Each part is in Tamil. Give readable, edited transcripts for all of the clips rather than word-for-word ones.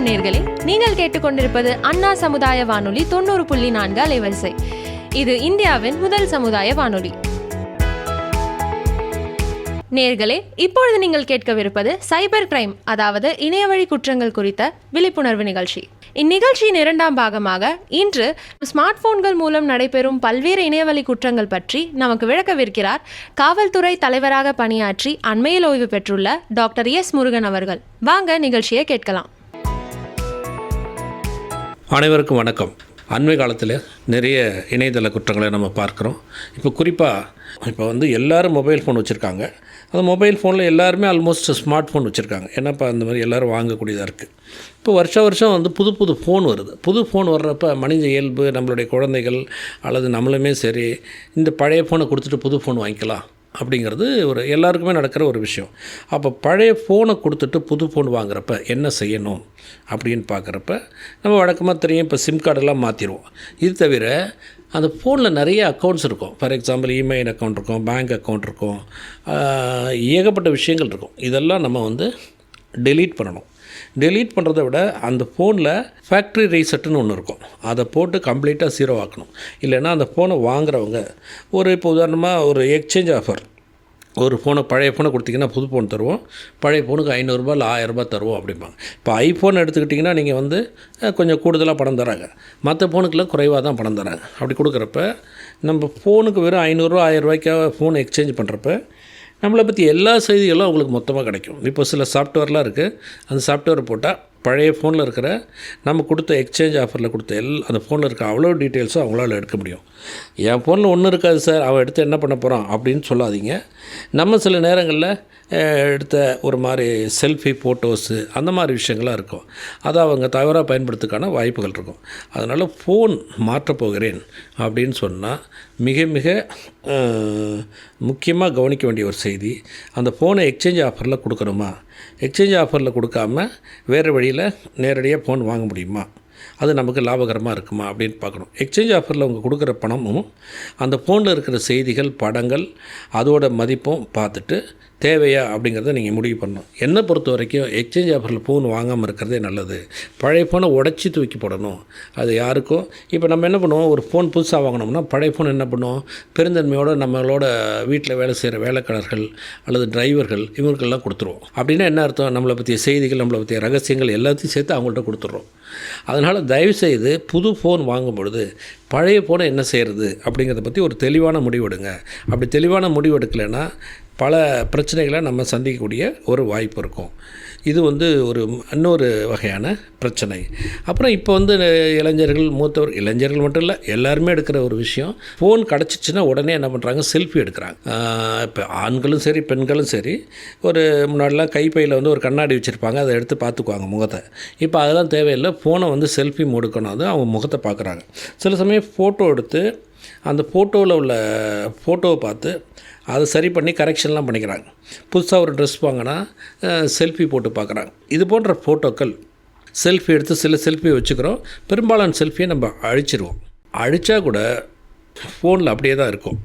நேயர்களே, நீங்கள் கேட்டுக்கொண்டிருப்பது அண்ணா சமுதாய வானொலி 90.4 அலைவரிசை. இது இந்தியாவின் முதல் சமுதாய வானொலி. நேயர்களே, இப்பொழுது நீங்கள் கேட்கவிருப்பது சைபர் கிரைம், அதாவது இணையவழி குற்றங்கள் குறித்த விழிப்புணர்வு நிகழ்ச்சி. இந்நிகழ்ச்சியின் இரண்டாம் பாகமாக இன்று ஸ்மார்ட் போன்கள் மூலம் நடைபெறும் பல்வேறு இணையவழி குற்றங்கள் பற்றி நமக்கு விளக்கவிருக்கிறார் காவல்துறை தலைவராக பணியாற்றி அண்மையில் ஓய்வு பெற்றுள்ள டாக்டர் எஸ் முருகன் அவர்கள். வாங்க நிகழ்ச்சியை கேட்கலாம். அனைவருக்கும் வணக்கம். அண்மை காலத்தில் நிறைய இணையதள குற்றங்களை நம்ம பார்க்குறோம். இப்போ குறிப்பாக எல்லோரும் மொபைல் ஃபோன் வச்சுருக்காங்க. அந்த மொபைல் ஃபோனில் எல்லாருமே ஆல்மோஸ்ட் ஸ்மார்ட் ஃபோன் வச்சுருக்காங்க. ஏன்னாப்பா அந்த மாதிரி எல்லோரும் வாங்கக்கூடியதாக இருக்குது. இப்போ வருஷம் புது ஃபோன் வருது. புது ஃபோன் வர்றப்ப மனித இயல்பு, நம்மளுடைய குழந்தைகள் அல்லது நம்மளுமே சரி, இந்த பழைய ஃபோனை கொடுத்துட்டு புது ஃபோன் வாங்கிக்கலாம் அப்படிங்கிறது எல்லாருக்குமே நடக்கிற ஒரு விஷயம். அப்போ பழைய ஃபோனை கொடுத்துட்டு புது ஃபோன் வாங்குறப்ப என்ன செய்யணும் அப்படின்னு பார்க்குறப்ப நம்ம வழக்கமாக தெரியும், இப்போ சிம் கார்டெல்லாம் மாற்றிடுவோம். இது தவிர அந்த ஃபோனில் நிறைய அக்கௌண்ட்ஸ் இருக்கும். ஃபார் எக்ஸாம்பிள் இமெயில் அக்கௌண்ட் இருக்கும், பேங்க் அக்கௌண்ட் இருக்கும், ஏகப்பட்ட விஷயங்கள் இருக்கும். இதெல்லாம் நம்ம டெலீட் பண்ணணும். டெலீட் பண்ணுறதை விட அந்த ஃபோனில் ஃபேக்ட்ரி ரீசெட்டுன்னு ஒன்று இருக்கும். அதை போட்டு கம்ப்ளீட்டாக ஜீரோ ஆக்கணும். இல்லைன்னா அந்த ஃபோனை வாங்குறவங்க இப்போ உதாரணமாக ஒரு எக்ஸ்சேஞ்ச் ஆஃபர், ஒரு பழைய ஃபோனை கொடுத்திங்கன்னா புது ஃபோன் தருவோம், பழைய ஃபோனுக்கு 500 இல்லை 1000 தருவோம் அப்படிம்பாங்க. இப்போ ஐஃபோன் எடுத்துக்கிட்டிங்கன்னா நீங்கள் கொஞ்சம் கூடுதலாக பணம் தராங்க, மற்ற ஃபோனுக்கெல்லாம் குறைவாக தான் பணம் தராங்க. அப்படி கொடுக்குறப்ப நம்ம ஃபோனுக்கு வெறும் 500 1000 ஃபோன் எக்ஸ்சேஞ்ச் பண்ணுறப்ப நம்மளை பற்றி எல்லா செய்திகளும் அவங்களுக்கு மொத்தமாக கிடைக்கும். இப்போ சில சாஃப்ட்வேர்லாம் இருக்குது. அந்த சாஃப்ட்வேர் போட்டால் பழைய ஃபோனில் இருக்கிற நம்ம கொடுத்த எக்ஸ்சேஞ்ச் ஆஃபரில் கொடுத்த அந்த ஃபோனில் இருக்க அவ்வளோ டீட்டெயில்ஸும் அவங்களால எடுக்க முடியும். என் ஃபோனில் ஒன்றும் இருக்காது சார், அவன் எடுத்து என்ன பண்ண போகிறான் அப்படின்னு சொல்லாதீங்க. நம்ம சில நேரங்களில் எடுத்த ஒரு மாதிரி செல்ஃபி ஃபோட்டோஸு அந்த மாதிரி விஷயங்கள்லாம் இருக்கும். அதை அவங்க தவறாக பயன்படுத்துக்கான வாய்ப்புகள் இருக்கும். அதனால் ஃபோன் மாற்றப் போகிறேன் அப்படின்னு சொன்னால் மிக மிக முக்கியமாக கவனிக்க வேண்டிய ஒரு செய்தி, அந்த ஃபோனை எக்ஸ்சேஞ்ச் ஆஃபரில் கொடுக்கணுமா, எக்ஸ்சேஞ்ச் ஆஃபரில் கொடுக்காம வேறு வழியில் நேரடியாக ஃபோன் வாங்க முடியுமா, அது நமக்கு லாபகரமாக இருக்குமா அப்படின்னு பார்க்கணும். எக்ஸ்சேஞ்ச் ஆஃபரில் அவங்க கொடுக்குற பணமும் அந்த ஃபோனில் இருக்கிற செய்திகள், படங்கள், அதோட மதிப்பும் பார்த்துட்டு தேவையா அப்படிங்கிறத நீங்கள் முடிவு பண்ணணும். என்னை பொறுத்த வரைக்கும் எக்ஸ்சேஞ்ச் ஆஃபரில் ஃபோன் வாங்காமல் இருக்கிறதே நல்லது. பழைய ஃபோனை உடச்சி தூக்கி போடணும். அது யாருக்கும் இப்போ நம்ம என்ன பண்ணுவோம், ஒரு ஃபோன் புதுசாக வாங்கினோம்னா பழைய ஃபோன் என்ன பண்ணுவோம், பெருந்தன்மையோடு நம்மளோட வீட்டில் வேலை செய்கிற வேலைக்காரர்கள் அல்லது டிரைவர்கள் இவங்களுக்கெல்லாம் கொடுத்துருவோம். அப்படின்னா என்ன அர்த்தம், நம்மளை பற்றிய செய்திகள், நம்மளை பற்றிய ரகசியங்கள் எல்லாத்தையும் சேர்த்து அவங்கள்ட்ட கொடுத்துட்றோம். அதனால் தயவுசெய்து புது ஃபோன் வாங்கும்பொழுது பழைய ஃபோனை என்ன செய்கிறது அப்படிங்கிறத பற்றி ஒரு தெளிவான முடிவெடுங்க. அப்படி தெளிவான முடிவெடுக்கலைன்னா பல பிரச்சனைகளை நம்ம சந்திக்கக்கூடிய ஒரு வாய்ப்பு இருக்கும். இது இன்னொரு வகையான பிரச்சனை. அப்புறம் இப்போ இளைஞர்கள், இளைஞர்கள் மட்டும் இல்லை, எல்லாருமே எடுக்கிற ஒரு விஷயம், ஃபோன் கிடச்சிச்சின்னா உடனே என்ன பண்ணுறாங்க, செல்ஃபி எடுக்கிறாங்க. இப்போ ஆண்களும் சரி பெண்களும் சரி, முன்னாடிலாம் கைப்பையில் ஒரு கண்ணாடி வச்சுருப்பாங்க, அதை எடுத்து பார்த்துக்குவாங்க முகத்தை. இப்போ அதெல்லாம் தேவையில்லை, ஃபோனை செல்ஃபி மோடுக்கணும், அது அவங்க முகத்தை பார்க்குறாங்க. சில சமயம் ஃபோட்டோ எடுத்து அந்த ஃபோட்டோவில் உள்ள ஃபோட்டோவை பார்த்து அதை சரி பண்ணி கரெக்ஷன்லாம் பண்ணிக்கிறாங்க. புதுசாக ஒரு ட்ரெஸ் வாங்கினா செல்ஃபி போட்டு பார்க்குறாங்க. இது போன்ற ஃபோட்டோக்கள், செல்ஃபி எடுத்து சில செல்ஃபி வச்சுக்கிறோம், பெரும்பாலான செல்ஃபியை நம்ம அழிச்சிருவோம். அழித்தா கூட ஃபோனில் அப்படியே தான் இருக்கும்.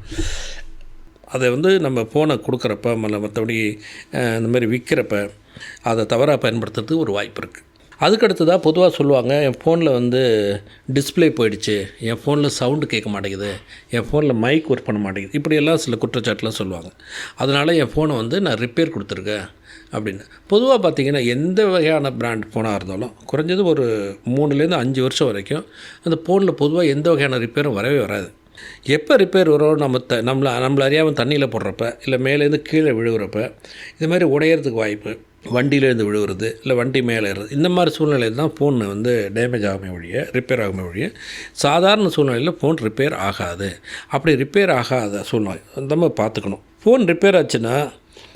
அதை நம்ம ஃபோனை கொடுக்குறப்ப மற்றபடி இந்த மாதிரி விற்கிறப்ப அதை தவறாக பயன்படுத்துறதுக்கு ஒரு வாய்ப்பு இருக்குது. அதுக்கடுத்ததாக பொதுவாக சொல்லுவாங்க, என் ஃபோனில் டிஸ்பிளே போயிடுச்சு, என் ஃபோனில் சவுண்டு கேட்க மாட்டேங்குது, என் ஃபோனில் மைக் ஒர்க் பண்ண மாட்டேங்குது, இப்படியெல்லாம் சில குற்றச்சாட்டுலாம் சொல்லுவாங்க. அதனால் என் ஃபோனை நான் ரிப்பேர் கொடுத்துருக்கேன் அப்படின்னு. பொதுவாக பார்த்திங்கன்னா எந்த வகையான பிராண்ட் ஃபோனாக இருந்தாலும் குறைஞ்சது ஒரு 3லேருந்து 5 வருஷம் வரைக்கும் அந்த ஃபோனில் பொதுவாக எந்த வகையான ரிப்பேரும் வரவே வராது. எப்போ ரிப்பேர் வரும், நம்மளை அறியாமல் தண்ணியில் போடுறப்ப, இல்லை மேலேருந்து கீழே விழுகிறப்ப, இது மாதிரி உடையிறதுக்கு வாய்ப்பு, வண்டியிலேருந்து விழுகிறது, இல்லை வண்டி மேலே ஏறுறது, இந்த மாதிரி சூழ்நிலையில் தான் ஃபோன் டேமேஜ் ஆகுமே ஒழிய, ரிப்பேர் ஆகுமே ஒழிய, சாதாரண சூழ்நிலையில் ஃபோன் ரிப்பேர் ஆகாது. அப்படி ரிப்பேர் ஆகாத சூழ்நிலை நம்ம பார்த்துக்கணும். ஃபோன் ரிப்பேர் ஆச்சுன்னா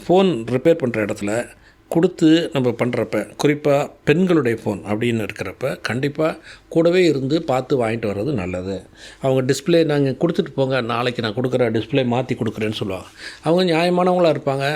ஃபோன் ரிப்பேர் பண்ணுற இடத்துல கொடுத்து நம்ம பண்ணுறப்ப, குறிப்பாக பெண்களுடைய ஃபோன் அப்படின்னு இருக்கிறப்ப கண்டிப்பாக கூடவே இருந்து பார்த்து வாங்கிட்டு வர்றது நல்லது. அவங்க டிஸ்பிளே நாங்கள் கொடுத்துட்டு போங்க, நாளைக்கு நான் கொடுக்குற டிஸ்பிளே மாற்றி கொடுக்குறேன்னு சொல்லுவாங்க. அவங்க நியாயமானவங்களாக இருப்பாங்க,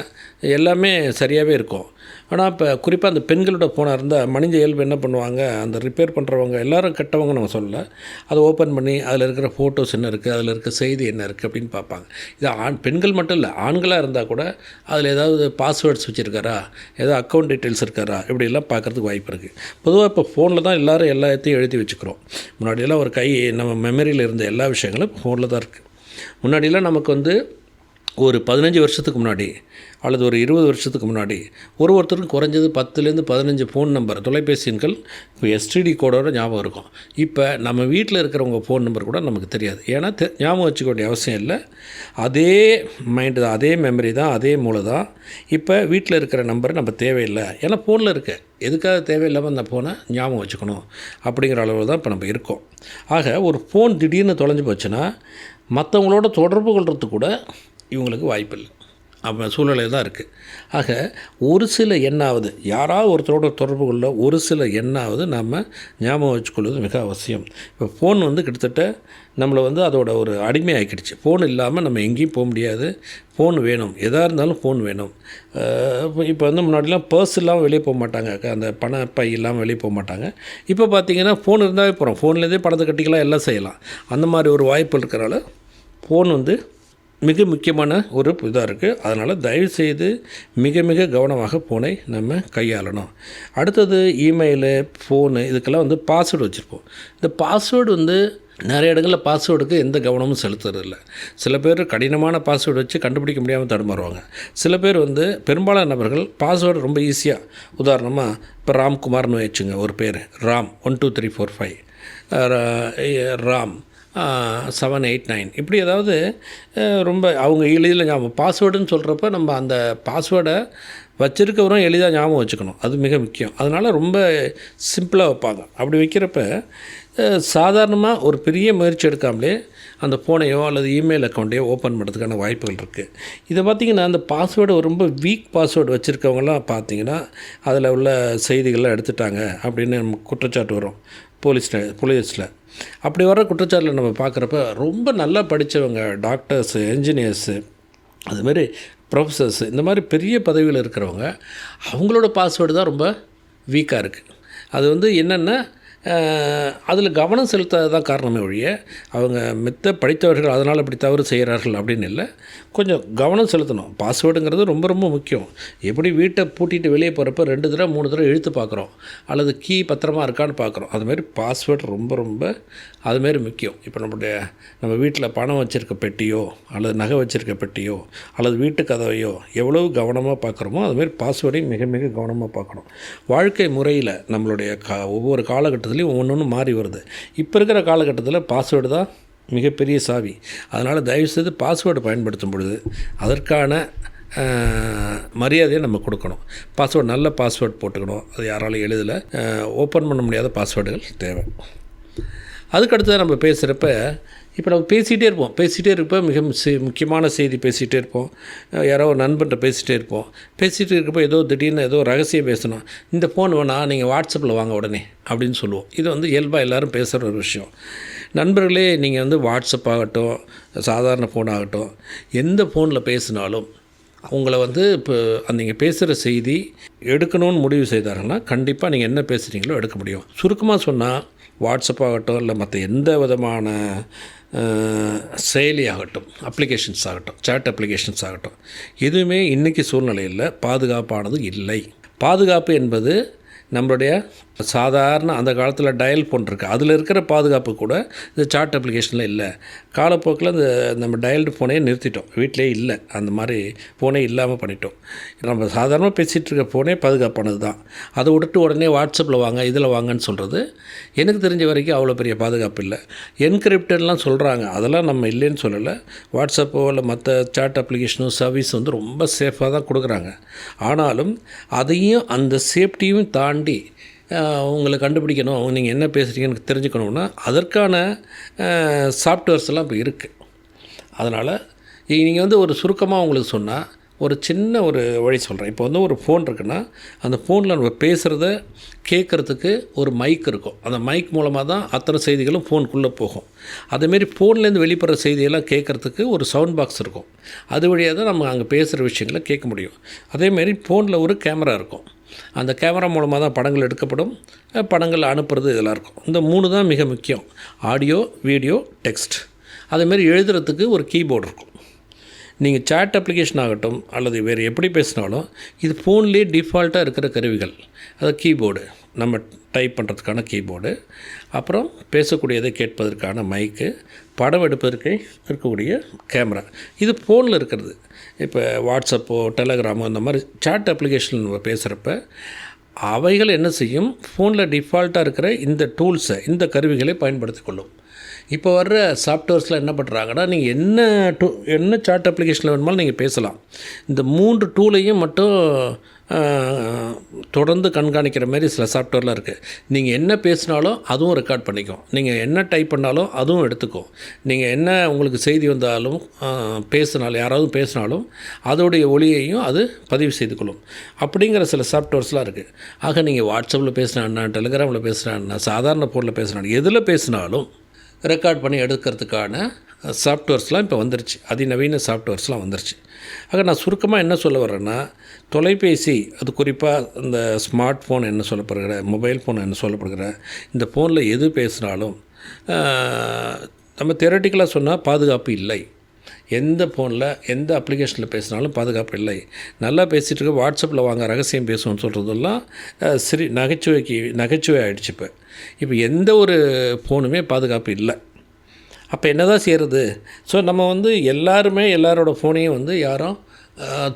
எல்லாமே சரியாகவே இருக்கும். ஆனால் இப்போ குறிப்பாக அந்த பெண்களோட ஃபோனாக இருந்தால் மனித இயல்பு என்ன பண்ணுவாங்க, அந்த ரிப்பேர் பண்ணுறவங்க எல்லோரும் கெட்டவங்க நம்ம சொல்லலை, அதை ஓப்பன் பண்ணி அதில் இருக்கிற ஃபோட்டோஸ் என்ன இருக்குது, அதில் இருக்க செய்தி என்ன இருக்குது அப்படின்னு பார்ப்பாங்க. இது பெண்கள் மட்டும் இல்லை, ஆண்களாக இருந்தால் கூட அதில் ஏதாவது பாஸ்வேர்ட்ஸ் வச்சுருக்காரா, ஏதாவது அக்கௌண்ட் டீட்டெயில்ஸ் இருக்காரா, இப்படிலாம் பார்க்குறதுக்கு வாய்ப்பு வாய்ப்பு இருக்குது. பொதுவாக இப்போ ஃபோனில் தான் எல்லோரும் எல்லாத்தையும் எழுதி வச்சுக்கிறோம். முன்னாடியெல்லாம் ஒரு நம்ம மெமரியில் இருந்த எல்லா விஷயங்களும் ஃபோனில் தான் இருக்குது. முன்னாடியெல்லாம் நமக்கு வந்து ஒரு 15 வருஷத்துக்கு முன்னாடி அல்லது ஒரு 20 வருஷத்துக்கு முன்னாடி ஒருத்தருக்கும் குறைஞ்சது 10லேருந்து 15 ஃபோன் நம்பர், தொலைபேசி எண்கள் இப்போ எஸ்டிடி கோடோட ஞாபகம் இருக்கும். இப்போ நம்ம வீட்டில் இருக்கிறவங்க ஃபோன் நம்பர் கூட நமக்கு தெரியாது. ஏன்னா ஞாபகம் வச்சுக்க வேண்டிய அவசியம் இல்லை. அதே மைண்டு தான், அதே மெமரி தான், அதே மூளை தான். இப்போ வீட்டில் இருக்கிற நம்பர் நம்ம தேவையில்லை, ஏன்னா ஃபோனில் இருக்குது. எதுக்காக தேவையில்லாமல் அந்த ஃபோனை ஞாபகம் வச்சுக்கணும் அப்படிங்கிற அளவு தான் இப்போ நம்ம இருக்கோம். ஆக ஒரு ஃபோன் திடீர்னு தொலைஞ்சு போச்சுன்னா மற்றவங்களோட தொடர்பு கொள்றதுக்கு கூட இவங்களுக்கு வாய்ப்பில்லை. அப்போ சூழ்நிலை தான் இருக்குது. ஆக ஒரு சில எண்ணாவது, யாராவது ஒருத்தரோட தொடர்பு கொள்ள ஒரு சில எண்ணாவது நாம் ஞாபகம் வச்சுக்கொள்வது மிக அவசியம். இப்போ ஃபோன் வந்து கிட்டத்தட்ட நம்மளை வந்து அதோட ஒரு அடிமை ஆக்கிடுச்சு. ஃபோன் இல்லாமல் நம்ம எங்கேயும் போக முடியாது. ஃபோன் வேணும், எதாக இருந்தாலும் ஃபோன் வேணும். இப்போ வந்து முன்னாடிலாம் பர்ஸ் இல்லாமல் வெளியே போக மாட்டாங்க, அந்த பணப்பை இல்லாமல் வெளியே போக மாட்டாங்க. இப்போ பார்த்திங்கன்னா ஃபோன் இருந்தாவே போகிறோம், ஃபோன்லேருந்தே பணத்தை கட்டிக்கலாம், எல்லாம் செய்யலாம். அந்த மாதிரி ஒரு வாய்ப்பு இருக்கிறனால ஃபோன் வந்து மிக முக்கியமான ஒரு இதாக இருக்குது. அதனால் தயவுசெய்து மிக மிக கவனமாக ஃபோனை நம்ம கையாளணும். அடுத்தது இமெயிலு, ஃபோனு இதுக்கெல்லாம் வந்து பாஸ்வேர்டு வச்சுருப்போம். இந்த பாஸ்வேர்டு வந்து நிறைய இடங்களில் பாஸ்வேர்டுக்கு எந்த கவனமும் செலுத்துறதில்லை. சில பேர் கடினமான பாஸ்வேர்டு வச்சு கண்டுபிடிக்க முடியாமல் தடுமாறுவாங்க. சில பேர் வந்து பெரும்பாலான நபர்கள் பாஸ்வேர்டு ரொம்ப ஈஸியாக, உதாரணமாக இப்போ ராம்குமார்னு வச்சுங்க ஒரு பேர், ராம் 12345, ராம் 789, இப்படி ஏதாவது ரொம்ப அவங்க எளிதில் ஞாபகம். பாஸ்வேர்டுன்னு சொல்கிறப்ப நம்ம அந்த பாஸ்வேர்டை வச்சுருக்கவரும் எளிதாக ஞாபகம் வச்சுக்கணும், அது மிக முக்கியம். அதனால் ரொம்ப சிம்பிளாக வைப்பாங்க. அப்படி வைக்கிறப்ப சாதாரணமாக ஒரு பெரிய முயற்சி எடுக்காமலே அந்த ஃபோனையோ அல்லது இமெயில் அக்கௌண்ட்டையோ ஓப்பன் பண்ணுறதுக்கான வாய்ப்புகள் இருக்குது. இதை பார்த்திங்கன்னா அந்த பாஸ்வேர்டு ரொம்ப வீக் பாஸ்வேர்டு வச்சுருக்கவங்களாம் பார்த்திங்கன்னா அதில் உள்ள செய்திகள்லாம் எடுத்துட்டாங்க அப்படின்னு நமக்கு குற்றச்சாட்டு வரும் போலீஸில். அப்படி வர குற்றச்சாட்டில் நம்ம பார்க்குறப்ப ரொம்ப நல்லா படித்தவங்க, டாக்டர்ஸு, என்ஜினியர்ஸு, அதுமாரி ப்ரொஃபஸர்ஸு, இந்த மாதிரி பெரிய பதவியில் இருக்கிறவங்க அவங்களோட பாஸ்வேர்டு தான் ரொம்ப வீக்காக இருக்குது. அது வந்து என்னென்னா அதில் கவனம் செலுத்தாது தான் காரணமே ஒழிய அவங்க படித்தவர்கள் அதனால் இப்படி தவறு செய்கிறார்கள் அப்படின்னு இல்லை. கொஞ்சம் கவனம் செலுத்தணும். பாஸ்வேர்டுங்கிறது ரொம்ப ரொம்ப முக்கியம். எப்படி வீட்டை பூட்டிட்டு வெளியே போகிறப்ப 2 தடவை 3 தடவை இழுத்து பார்க்குறோம், அல்லது கீ பத்திரமா இருக்கான்னு பார்க்குறோம், அதுமாரி பாஸ்வேர்டு ரொம்ப ரொம்ப அதுமாரி முக்கியம். இப்போ நம்ம வீட்டில் பணம் வச்சுருக்க பெட்டியோ அல்லது நகை வச்சுருக்க பெட்டியோ அல்லது வீட்டு கதவையோ எவ்வளோ கவனமாக பார்க்குறோமோ அதுமாரி பாஸ்வேர்டையும் மிக மிக கவனமாக பார்க்கணும். வாழ்க்கை முறையில் நம்மளுடைய ஒவ்வொரு காலகட்டத்திலையும் ஒவ்வொன்று மாறி வருது. இப்போ இருக்கிற காலகட்டத்தில் பாஸ்வேர்டு தான் மிகப்பெரிய சாவி. அதனால் தயவுசெய்து பாஸ்வேர்டு பயன்படுத்தும் பொழுது அதற்கான மரியாதையை நம்ம கொடுக்கணும். பாஸ்வேர்டு நல்ல பாஸ்வேர்டு போட்டுக்கணும். அது யாராலும் எளிதில் ஓப்பன் பண்ண முடியாத பாஸ்வேர்டுகள் தேவை. அதுக்கடுத்து நம்ம பேசுகிறப்ப இப்போ நம்ம பேசிகிட்டே இருப்போம். மிக முக்கியமான செய்தி பேசிகிட்டே இருப்போம். யாரோ ஒரு நண்பன்கிட்ட பேசிகிட்டே இருக்கப்போ ஏதோ திடீர்னு ஏதோ ரகசியம் பேசணும், இந்த ஃபோன் வேணாம், நீங்கள் வாட்ஸ்அப்பில் வாங்க உடனே அப்படின்னு சொல்லுவோம். இது வந்து இயல்பாக எல்லோரும் பேசுகிற ஒரு விஷயம். நண்பர்களே, நீங்கள் வந்து வாட்ஸ்அப் ஆகட்டும், சாதாரண ஃபோன் ஆகட்டும், எந்த ஃபோனில் பேசினாலும் அவங்கள வந்து இப்போ நீங்கள் பேசுகிற செய்தி எடுக்கணும்னு முடிவு செய்தாங்கன்னா கண்டிப்பாக நீங்கள் என்ன பேசுகிறீங்களோ எடுக்க முடியும். சுருக்கமாக சொன்னால் வாட்ஸ்அப் ஆகட்டும், இல்லை மற்ற எந்த விதமான செயலி ஆகட்டும், அப்ளிகேஷன்ஸ் ஆகட்டும், சேட் அப்ளிகேஷன்ஸ் ஆகட்டும், எதுவுமே இன்றைக்கி சூழ்நிலையில் பாதுகாப்பானது இல்லை. பாதுகாப்பு என்பது நம்மளுடைய சாதாரண அந்த காலத்தில் டயல் ஃபோன் இருக்குது, அதில் இருக்கிற பாதுகாப்பு கூட இந்த சாட் அப்ளிகேஷனில் இல்லை. காலப்போக்கில் நம்ம டயல்டு ஃபோனே நிறுத்திட்டோம், வீட்டிலே இல்லை, அந்த மாதிரி ஃபோனே இல்லாமல் பண்ணிட்டோம். நம்ம சாதாரணமாக பேசிகிட்டு இருக்க ஃபோனே பாதுகாப்பானது தான். அதை விட்டுட்டு உடனே வாட்ஸ்அப்பில் வாங்க, இதில் வாங்கன்னு சொல்கிறது எனக்கு தெரிஞ்ச வரைக்கும் அவ்வளோ பெரிய பாதுகாப்பு இல்லை. என்கிரிப்டட்லாம் சொல்கிறாங்க, அதெல்லாம் நம்ம இல்லைன்னு சொல்லலை. வாட்ஸ்அப்போ இல்லை மற்ற சாட் அப்ளிகேஷனோ சர்வீஸ் வந்து ரொம்ப சேஃபாக தான் கொடுக்குறாங்க. ஆனாலும் அதையும் அந்த சேஃப்டியும் தாண்டி உங்களை கண்டுபிடிக்கணும், நீங்கள் என்ன பேசுகிறீங்கன்னு தெரிஞ்சுக்கணுன்னா அதற்கான சாஃப்ட்வேர்ஸ் எல்லாம் இப்போ இருக்குது. அதனால் நீங்கள் வந்து ஒரு சுருக்கமாக உங்களுக்கு சொன்னால் ஒரு சின்ன ஒரு வழி சொல்கிறேன். இப்போ வந்து ஒரு ஃபோன் இருக்குன்னா அந்த ஃபோனில் நம்ம பேசுகிறத கேட்குறதுக்கு ஒரு மைக் இருக்கும். அந்த மைக் மூலமாக தான் அத்தனை செய்திகளும் ஃபோனுக்குள்ளே போகும். அதேமாரி ஃபோன்லேருந்து வெளிப்படுற செய்தியெல்லாம் கேட்குறதுக்கு ஒரு சவுண்ட் பாக்ஸ் இருக்கும். அது வழியாக தான் நம்ம அங்கே பேசுகிற விஷயங்களை கேட்க முடியும். அதேமாரி ஃபோனில் ஒரு கேமரா இருக்கும். அந்த கேமரா மூலமாக தான் படங்கள் எடுக்கப்படும், படங்கள் அனுப்புறது இதெல்லாம் இருக்கும். இந்த 3 தான் மிக முக்கியம். Audio, video, text. அதேமாரி எழுதுறதுக்கு ஒரு கீபோர்டு இருக்கும். நீங்கள் சேட் அப்ளிகேஷன் ஆகட்டும் அல்லது வேறு எப்படி பேசினாலும் இது ஃபோன்லேயே டிஃபால்ட்டாக இருக்கிற கருவிகள். அது கீபோர்டு, நம்ம டைப் பண்ணுறதுக்கான கீபோர்டு, அப்புறம் பேசக்கூடியதை கேட்பதற்கான மைக்கு, படம் எடுப்பதற்கு இருக்கக்கூடிய கேமரா. இது ஃபோனில் இருக்கிறது. இப்போ வாட்ஸ்அப்போ டெலகிராமோ இந்த மாதிரி சேட் அப்ளிகேஷன் பேசுகிறப்ப அவைகள் என்ன செய்யும், ஃபோனில் டிஃபால்ட்டாக இருக்கிற இந்த டூல்ஸை, இந்த கருவிகளை பயன்படுத்தி கொள்ளும். இப்போ வர்ற சாஃப்ட்வேர்ஸில் என்ன பண்ணுறாங்கன்னா, நீங்கள் என்ன சாட் அப்ளிகேஷனில் வேணுமாலும் நீங்கள் பேசலாம். இந்த 3 டூலையும் மட்டும் தொடர்ந்து கண்காணிக்கிற மாதிரி சில சாஃப்ட்வேர்லாம் இருக்குது. நீங்கள் என்ன பேசினாலும் அதுவும் ரெக்கார்ட் பண்ணிக்கும், நீங்கள் என்ன டைப் பண்ணாலும் அதுவும் எடுத்துக்கும், நீங்கள் என்ன உங்களுக்கு செய்தி வந்தாலும் பேசினாலும் யாராவது பேசினாலும் அதோடைய ஒலியையும் அது பதிவு செய்து கொள்ளும். அப்படிங்கிற சில சாஃப்ட்வேர்ஸ்லாம் இருக்குது. ஆக நீங்கள் வாட்ஸ்அப்பில் பேசினா, டெலிகிராமில் பேசினா, சாதாரண ஃபோனில் பேசினா, எதில் பேசினாலும் ரெக்கார்ட் பண்ணி எடுக்கிறதுக்கான சாஃப்ட்வேர்ஸ்லாம் இப்போ வந்துருச்சு. அதிநவீன சாஃப்ட்வேர்ஸ்லாம் வந்துருச்சு. ஆக நான் சுருக்கமாக என்ன சொல்ல வரேன்னா, தொலைபேசி, அது குறிப்பாக இந்த ஸ்மார்ட் ஃபோன் என்ன சொல்லப்படுகிற, மொபைல் ஃபோன் என்ன சொல்லப்படுகிற இந்த ஃபோனில் எது பேசினாலும் நம்ம தியரட்டிக்கலாக சொன்னால் பாதுகாப்பு இல்லை. எந்த ஃபோனில் எந்த அப்ளிகேஷனில் பேசினாலும் பாதுகாப்பு இல்லை. நல்லா பேசிகிட்டு இருக்க வாட்ஸ்அப்பில் வாங்க ரகசியம் பேசுவோம்னு சொல்கிறதெல்லாம் நகைச்சுவை ஆகிடுச்சு. இப்போ எந்த ஒரு ஃபோனுமே பாதுகாப்பு இல்லை. அப்போ என்ன தான் செய்கிறது? ஸோ நம்ம எல்லாருமே எல்லாரோட ஃபோனையும் யாரும்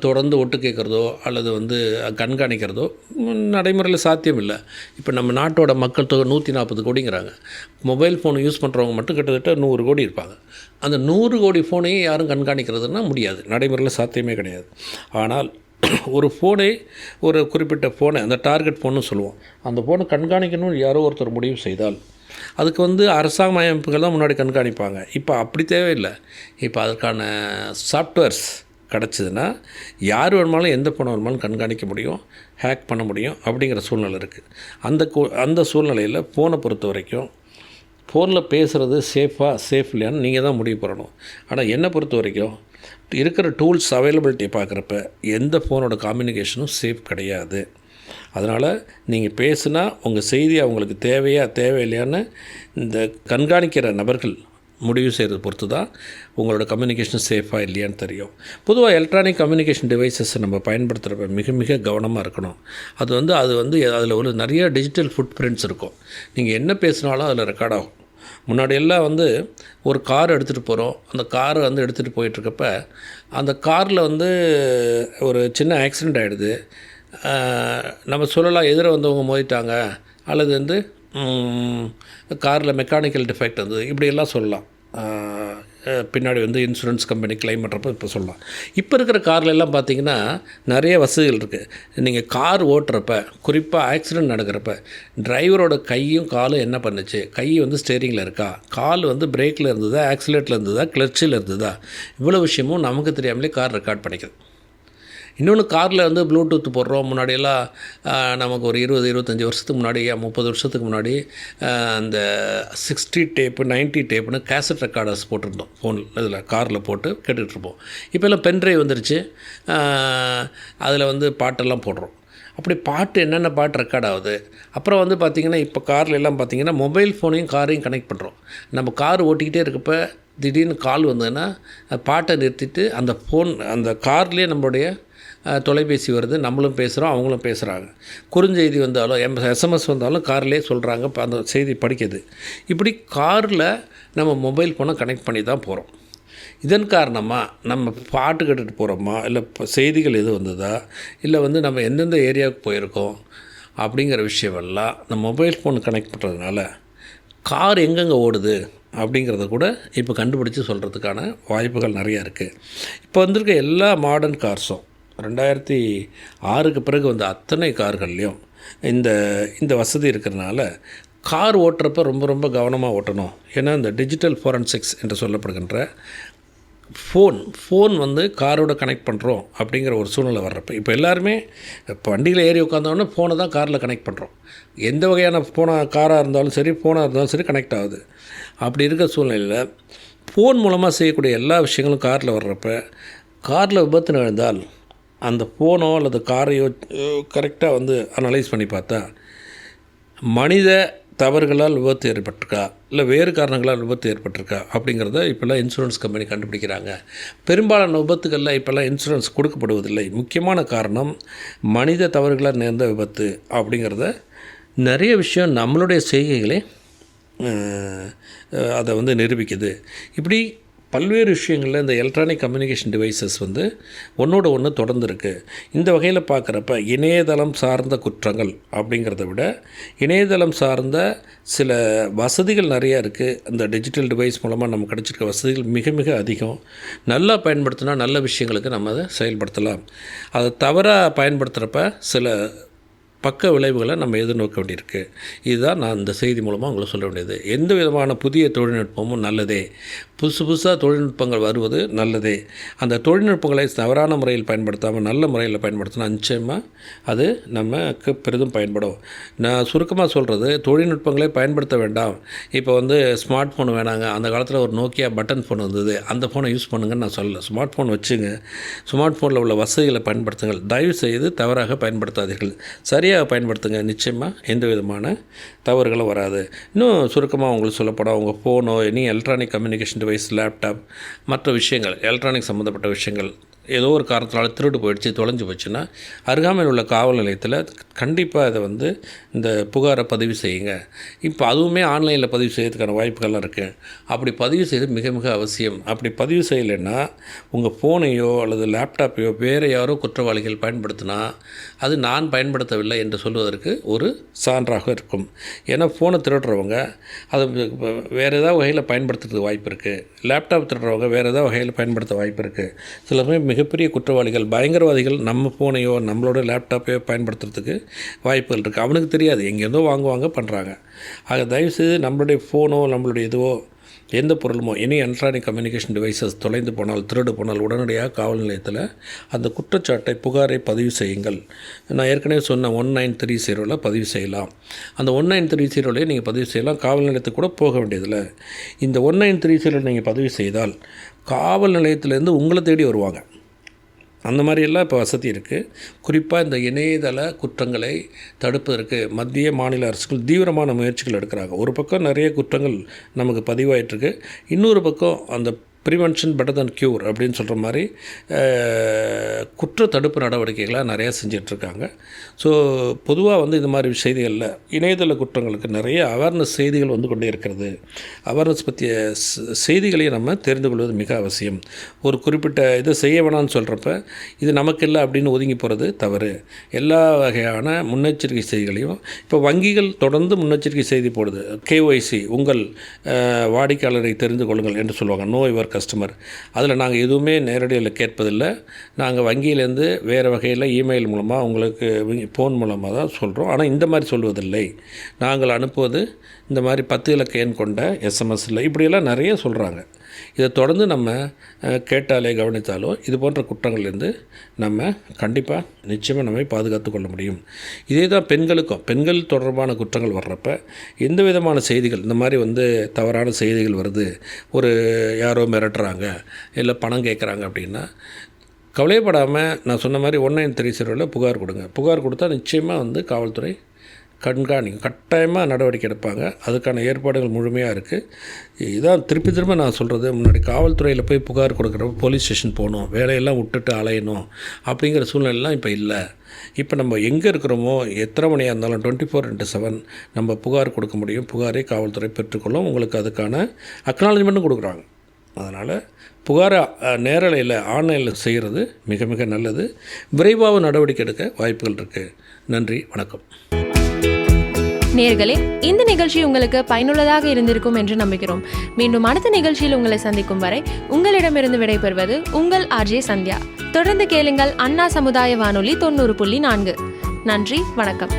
தொடர்ந்து ஒட்டு கேட்குறதோ அல்லது கண்காணிக்கிறதோ நடைமுறையில் சாத்தியம் இல்லை. இப்போ நம்ம நாட்டோட மக்கள் தொகை 140 கோடிங்கிறாங்க. மொபைல் ஃபோன் யூஸ் பண்ணுறவங்க மட்டும் கிட்டத்தட்ட 100 கோடி இருப்பாங்க. அந்த 100 கோடி ஃபோனையும் யாரும் கண்காணிக்கிறதுனா முடியாது, நடைமுறையில் சாத்தியமே கிடையாது. ஆனால் ஒரு ஃபோனை, ஒரு குறிப்பிட்ட ஃபோனை, அந்த டார்கெட் ஃபோன்னு சொல்லுவோம், அந்த ஃபோனை கண்காணிக்கணும்னு யாரோ ஒருத்தர் முடிவு செய்தால் அதுக்கு அரசாங்க அமைப்புகள் தான் முன்னாடி கண்காணிப்பாங்க. இப்போ அப்படி தேவையில்லை. இப்போ அதற்கான சாஃப்ட்வேர்ஸ் கிடச்சிதுன்னா யார் வேணுமாலும் எந்த ஃபோனை வேணுமாலும் கண்காணிக்க முடியும், ஹேக் பண்ண முடியும். அப்படிங்கிற சூழ்நிலை இருக்குது. அந்த சூழ்நிலையில் ஃபோனை பொறுத்த வரைக்கும் ஃபோனில் பேசுகிறது சேஃப் இல்லையான்னு நீங்கள் தான் முடிவு பண்ணணும். ஆனால் என்னை பொறுத்த வரைக்கும் இருக்கிற டூல்ஸ் அவைலபிலிட்டி பார்க்குறப்ப எந்த ஃபோனோட கம்யூனிகேஷனும் சேஃப் கிடையாது. அதனால் நீங்கள் பேசுனா உங்கள் செய்தி அவங்களுக்கு தேவையில்லையான்னு இந்த கண்காணிக்கிற நபர்கள் முடிவு செய்கிறது பொறுத்து தான் உங்களோட கம்யூனிகேஷன் சேஃபாக இல்லையான்னு தெரியும். பொதுவாக எலக்ட்ரானிக் கம்யூனிகேஷன் டிவைசஸை நம்ம பயன்படுத்துகிறப்ப மிக மிக கவனமாக இருக்கணும். அதில் ஒரு நிறைய டிஜிட்டல் ஃபுட் பிரிண்ட்ஸ் இருக்கும். நீங்கள் என்ன பேசினாலும் அதில் ரெக்கார்ட் ஆகும். முன்னாடியெல்லாம் ஒரு கார் எடுத்துகிட்டு போகிறோம், அந்த காரை எடுத்துகிட்டு போயிட்டுருக்கப்ப அந்த காரில் ஒரு சின்ன ஆக்சிடெண்ட் ஆகிடுது. நம்ம சொல்லலாம், எதிர வந்தவங்க மோதிட்டாங்க அல்லது காரில் மெக்கானிக்கல் டிஃபெக்ட் இப்படியெல்லாம் சொல்லலாம். பின்னாடி இன்சூரன்ஸ் கம்பெனி கிளைம் பண்ணுறப்ப இப்போ சொல்லலாம். இப்போ இருக்கிற கார்லெல்லாம் பார்த்திங்கன்னா நிறைய வசதிகள் இருக்குது. நீங்கள் கார் ஓட்டுறப்ப, குறிப்பாக ஆக்சிடெண்ட் நடக்கிறப்ப டிரைவரோட கையும் காலும் என்ன பண்ணுச்சு, கை ஸ்டேரிங்கில் இருக்கா, கால் பிரேக்கில் இருந்ததா, ஆக்சிலேட்டில் இருந்ததா, கிளர்ச்சியில் இருந்ததா, இவ்வளோ விஷயமும் நமக்கு தெரியாமலே கார் ரெக்கார்ட் பண்ணிக்குது. இன்னொன்று, காரில் ப்ளூடூத் போடுறோம். முன்னாடியெல்லாம் நமக்கு ஒரு 20-25 வருஷத்துக்கு முன்னாடி, 30 வருஷத்துக்கு முன்னாடி அந்த 60 டேப்பு 90 டேப்புன்னு கேசட் ரெக்கார்டர்ஸ் போட்டிருந்தோம். ஃபோனில் இதில் காரில் போட்டு கேட்டுட்ருப்போம். இப்போல்லாம் பென்ட்ரைவ் வந்துருச்சு, அதில் பாட்டெல்லாம் போடுறோம். அப்படி பாட்டு என்னென்ன பாட்டு ரெக்கார்ட் ஆகுது. அப்புறம் பார்த்திங்கன்னா இப்போ காரில் எல்லாம் பார்த்திங்கன்னா மொபைல் ஃபோனையும் காரையும் கனெக்ட் பண்ணுறோம். நம்ம கார் ஓட்டிக்கிட்டே இருக்கப்போ திடீர்னு கால் வந்ததுன்னா பாட்டை நிறுத்திட்டு அந்த கார்லேயே நம்மளுடைய தொலைபேசி வருது, நம்மளும் பேசுகிறோம், அவங்களும் பேசுகிறாங்க. குறுஞ்செய்தி வந்தாலும் SMS வந்தாலும் கார்லேயே சொல்கிறாங்க, அந்த செய்தி படிக்குது. இப்படி காரில் நம்ம மொபைல் ஃபோனை கனெக்ட் பண்ணி தான் போகிறோம். இதன் காரணமாக நம்ம பாட்டு கேட்டுட்டு போகிறோமா, இல்லை செய்திகள் எது வந்ததா, இல்லை நம்ம எந்தெந்த ஏரியாவுக்கு போயிருக்கோம் அப்படிங்கிற விஷயமெல்லாம் நம்ம மொபைல் ஃபோன் கனெக்ட் பண்ணுறதுனால கார் எங்கெங்கே ஓடுது அப்படிங்கிறத கூட இப்போ கண்டுபிடிச்சி சொல்கிறதுக்கான வாய்ப்புகள் நிறையா இருக்குது. இப்போ வந்திருக்க எல்லா மாடர்ன் கார்ஸும் 2006க்கு பிறகு அத்தனை கார்கள்லேயும் இந்த வசதி இருக்கிறதுனால கார் ஓட்டுறப்ப ரொம்ப ரொம்ப கவனமாக ஓட்டணும். ஏன்னா இந்த டிஜிட்டல் ஃபாரன்சிக்ஸ் என்று சொல்லப்படுகின்ற ஃபோன் காரோட கனெக்ட் பண்ணுறோம் அப்படிங்கிற ஒரு சூழ்நிலை வர்றப்போ இப்போ எல்லாருமே இப்போ வண்டியில் ஏறி உட்காந்தோடனே ஃபோனை தான் காரில் கனெக்ட் பண்ணுறோம். எந்த வகையான காராக இருந்தாலும் சரி, ஃபோனாக இருந்தாலும் சரி கனெக்ட் ஆகுது. அப்படி இருக்கிற சூழ்நிலையில் ஃபோன் மூலமாக செய்யக்கூடிய எல்லா விஷயங்களும் காரில் வர்றப்ப காரில் விபத்து நடந்தால் அந்த ஃபோனோ அல்லது காரையோ கரெக்டாக அனலைஸ் பண்ணி பார்த்தா மனித தவறுகளால் விபத்து ஏற்பட்டிருக்கா இல்லை வேறு காரணங்களால் விபத்து ஏற்பட்டிருக்கா அப்படிங்கிறத இப்போல்லாம் இன்சூரன்ஸ் கம்பெனி கண்டுபிடிக்கிறாங்க. பெரும்பாலான விபத்துகளில் இப்போல்லாம் இன்சூரன்ஸ் கொடுக்கப்படுவதில்லை. முக்கியமான காரணம் மனித தவறுகளால் நேர்ந்த விபத்து அப்படிங்கிறத நிறைய விஷயம் நம்மளுடைய செய்கைகளே அதை வந்து நிரூபிக்குது. இப்படி பல்வேறு விஷயங்களில் இந்த எலக்ட்ரானிக் கம்யூனிகேஷன் டிவைசஸ் வந்து ஒன்றோடு ஒன்று தொடர்ந்துருக்கு. இந்த வகையில் பார்க்குறப்ப இணையதளம் சார்ந்த குற்றங்கள் அப்படிங்கிறத விட இணையதளம் சார்ந்த சில வசதிகள் நிறையா இருக்குது. இந்த டிஜிட்டல் டிவைஸ் மூலமாக நமக்கு கிடச்சிருக்க வசதிகள் மிக மிக அதிகம். நல்லா பயன்படுத்தினா நல்ல விஷயங்களுக்கு நம்ம அதை செயல்படுத்தலாம். அதை தவறாக பயன்படுத்துகிறப்ப சில பக்க விளைவுகளை நம்ம எதிர்நோக்க வேண்டியிருக்கு. இதுதான் நான் இந்த செய்தி மூலமாக உங்களுக்கு சொல்ல வேண்டியது. எந்த விதமான புதிய தொழில்நுட்பமும் நல்லதே. புதுசாக தொழில்நுட்பங்கள் வருவது நல்லதே. அந்த தொழில்நுட்பங்களை தவறான முறையில் பயன்படுத்தாமல் நல்ல முறையில் பயன்படுத்தினா நிச்சயமாக அது நமக்கு பெரிதும் பயன்படும். நான் சுருக்கமாக சொல்கிறது, தொழில்நுட்பங்களை பயன்படுத்த வேண்டாம். இப்போ வந்து ஸ்மார்ட் ஃபோன் வேணாங்க. அந்த காலத்தில் ஒரு நோக்கியா பட்டன் ஃபோன் வந்தது, அந்த ஃபோனை யூஸ் பண்ணுங்கன்னு நான் சொல்லலை. ஸ்மார்ட் ஃபோன் வச்சுங்க, ஸ்மார்ட் ஃபோனில் உள்ள வசதிகளை பயன்படுத்துங்கள். தயவு செய்து தவறாக பயன்படுத்தாதீர்கள். சரியாக பயன்படுத்துங்க. நிச்சயமாக எந்த விதமான தவறுகளும் வராது. இன்னும் சுருக்கமாக உங்களுக்கு சொல்லப்போனால் உங்கள் ஃபோனோ any electronic communication device, laptop, மற்ற விஷயங்கள் எலக்ட்ரானிக் சம்மந்தப்பட்ட விஷயங்கள் ஏதோ ஒரு காரணத்தினால திருடு போயிடுச்சு, தொலைஞ்சு போச்சுன்னா அருகாமையில் உள்ள காவல் நிலையத்தில் கண்டிப்பாக அதை வந்து இந்த புகாரை பதிவு செய்யுங்க. இப்போ அதுவுமே ஆன்லைனில் பதிவு செய்யறதுக்கான வாய்ப்புகள்லாம் இருக்குது. அப்படி பதிவு செய்வது மிக மிக அவசியம். அப்படி பதிவு செய்யலைன்னா உங்கள் ஃபோனையோ அல்லது லேப்டாப்பையோ வேறு யாரோ குற்றவாளிகள் பயன்படுத்தினா அது நான் பயன்படுத்தவில்லை என்று சொல்வதற்கு ஒரு சான்றாக இருக்கும். ஏன்னா ஃபோனை திருடுறவங்க அதை வேறு ஏதாவது வகையில் பயன்படுத்துறதுக்கு வாய்ப்பு இருக்குது. லேப்டாப் திருடுறவங்க வேறு ஏதாவது வகையில் பயன்படுத்த வாய்ப்பு இருக்குது. சில சமயம் மிகப்பெரிய குற்றவாளிகள், பயங்கரவாதிகள் நம்ம ஃபோனையோ நம்மளோட லேப்டாப்பையோ பயன்படுத்துறதுக்கு வாய்ப்புகள் இருக்குது. அவனுக்கு தெரியாது, எங்கேருந்தோ வாங்குவாங்க, பண்ணுறாங்க. ஆக தயவுசெய்து நம்மளுடைய ஃபோனோ நம்மளுடைய இதுவோ எந்த பொருளுமோ எனி எலக்ட்ரானிக் கம்யூனிகேஷன் டிவைசஸ் தொலைந்து போனால், திருடு போனால் உடனடியாக காவல் நிலையத்தில் அந்த குற்றச்சாட்டை புகாரை பதிவு செய்யுங்கள். நான் ஏற்கனவே சொன்ன 1930 பதிவு செய்யலாம். அந்த 1930 நீங்கள் பதிவு செய்யலாம். காவல் நிலையத்துக்கு கூட போக வேண்டியதில்லை. இந்த 1930 நீங்கள் பதிவு செய்தால் காவல் நிலையத்திலேருந்து உங்களை தேடி வருவாங்க. அந்த மாதிரியெல்லாம் இப்போ வசதி இருக்குது. குறிப்பாக இந்த இணையதள குற்றங்களை தடுப்பதற்கு மத்திய மாநில அரசுகள் தீவிரமான முயற்சிகள் எடுக்கிறாங்க. ஒரு பக்கம் நிறைய குற்றங்கள் நமக்கு பதிவாயிட்டிருக்கு, இன்னொரு பக்கம் அந்த ப்ரிவென்ஷன் பெட்டர் தன் க்யூர் அப்படின்னு சொல்கிற மாதிரி குற்ற தடுப்பு நடவடிக்கைகளாக நிறையா செஞ்சிட்ருக்காங்க. ஸோ பொதுவாக வந்து இது மாதிரி செய்திகளில் இணையதள குற்றங்களுக்கு நிறைய அவேர்னஸ் செய்திகள் வந்து கொண்டே இருக்கிறது. அவேர்னஸ் பற்றிய செய்திகளையும் நம்ம தெரிந்து கொள்வது மிக அவசியம். ஒரு குறிப்பிட்ட இதை செய்ய வேணாம்னு சொல்கிறப்ப இது நமக்கு இல்லை அப்படின்னு ஒதுங்கி போகிறது தவறு. எல்லா வகையான முன்னெச்சரிக்கை செய்திகளையும் இப்போ வங்கிகள் தொடர்ந்து முன்னெச்சரிக்கை செய்தி போடுது. KYC உங்கள் வாடிக்கையாளரை தெரிந்து கொள்ளுங்கள் என்று சொல்லுவாங்க, நோ யுவர் கஸ்டமர். அதில் நாங்கள் எதுவுமே நேரடியில் கேட்பதில்லை. நாங்கள் வங்கியிலேருந்து வேறு வகையில் இமெயில் மூலமாக உங்களுக்கு ஃபோன் மூலமாக தான் சொல்கிறோம். ஆனால் இந்த மாதிரி சொல்வதில்லை. நாங்கள் அனுப்புவது இந்த மாதிரி 10 இலக்க எண் கொண்ட SMS இப்படியெல்லாம் நிறைய சொல்கிறாங்க. இதை தொடர்ந்து நம்ம கேட்டாலே கவனித்தாலோ இது போன்ற குற்றங்கள்லேருந்து நம்ம கண்டிப்பாக நிச்சயமாக நம்மை பாதுகாத்து கொள்ள முடியும். இதே தான் பெண்கள் தொடர்பான குற்றங்கள் வர்றப்ப எந்த விதமான செய்திகள் இந்த மாதிரி வந்து தவறான செய்திகள் வருது, ஒரு யாரோ மிரட்டுறாங்க இல்லை பணம் கேட்குறாங்க அப்படின்னா கவலைப்படாமல் நான் சொன்ன மாதிரி 1930 புகார் கொடுங்க. புகார் கொடுத்தா நிச்சயமாக வந்து காவல்துறை கட்டாயமாக நடவடிக்கை எடுப்பாங்க. அதுக்கான ஏற்பாடுகள் முழுமையாக இருக்குது. இதான் திரும்ப நான் சொல்கிறது, முன்னாடி காவல்துறையில் போய் புகார் கொடுக்குறப்ப போலீஸ் ஸ்டேஷன் போகணும், வேலையெல்லாம் விட்டுட்டு அலையணும் அப்படிங்கிற சூழ்நிலைலாம் இப்போ இல்லை. இப்போ நம்ம எங்கே இருக்கிறோமோ எத்தனை மணியாக இருந்தாலும் 24/7 நம்ம புகார் கொடுக்க முடியும். புகாரை காவல்துறை பெற்றுக்கொள்ளும். உங்களுக்கு அதுக்கான அக்னாலஜ்மெண்ட்டும் கொடுக்குறாங்க. அதனால் புகாரை நேரலையில் ஆன்லைனில் செய்கிறது மிக மிக நல்லது. விரைவாக நடவடிக்கை எடுக்க வாய்ப்புகள் இருக்குது. நன்றி, வணக்கம். நேயர்களே, இந்த நிகழ்ச்சி உங்களுக்கு பயனுள்ளதாக இருந்திருக்கும் என்று நம்புகிறோம். மீண்டும் அடுத்த நிகழ்ச்சியில் உங்களை சந்திக்கும் வரை உங்களிடமிருந்து விடைபெறுவது உங்கள் RJ சந்தியா. தொடர்ந்து கேளுங்கள் அண்ணா சமுதாய வானொலி 90.4. நன்றி, வணக்கம்.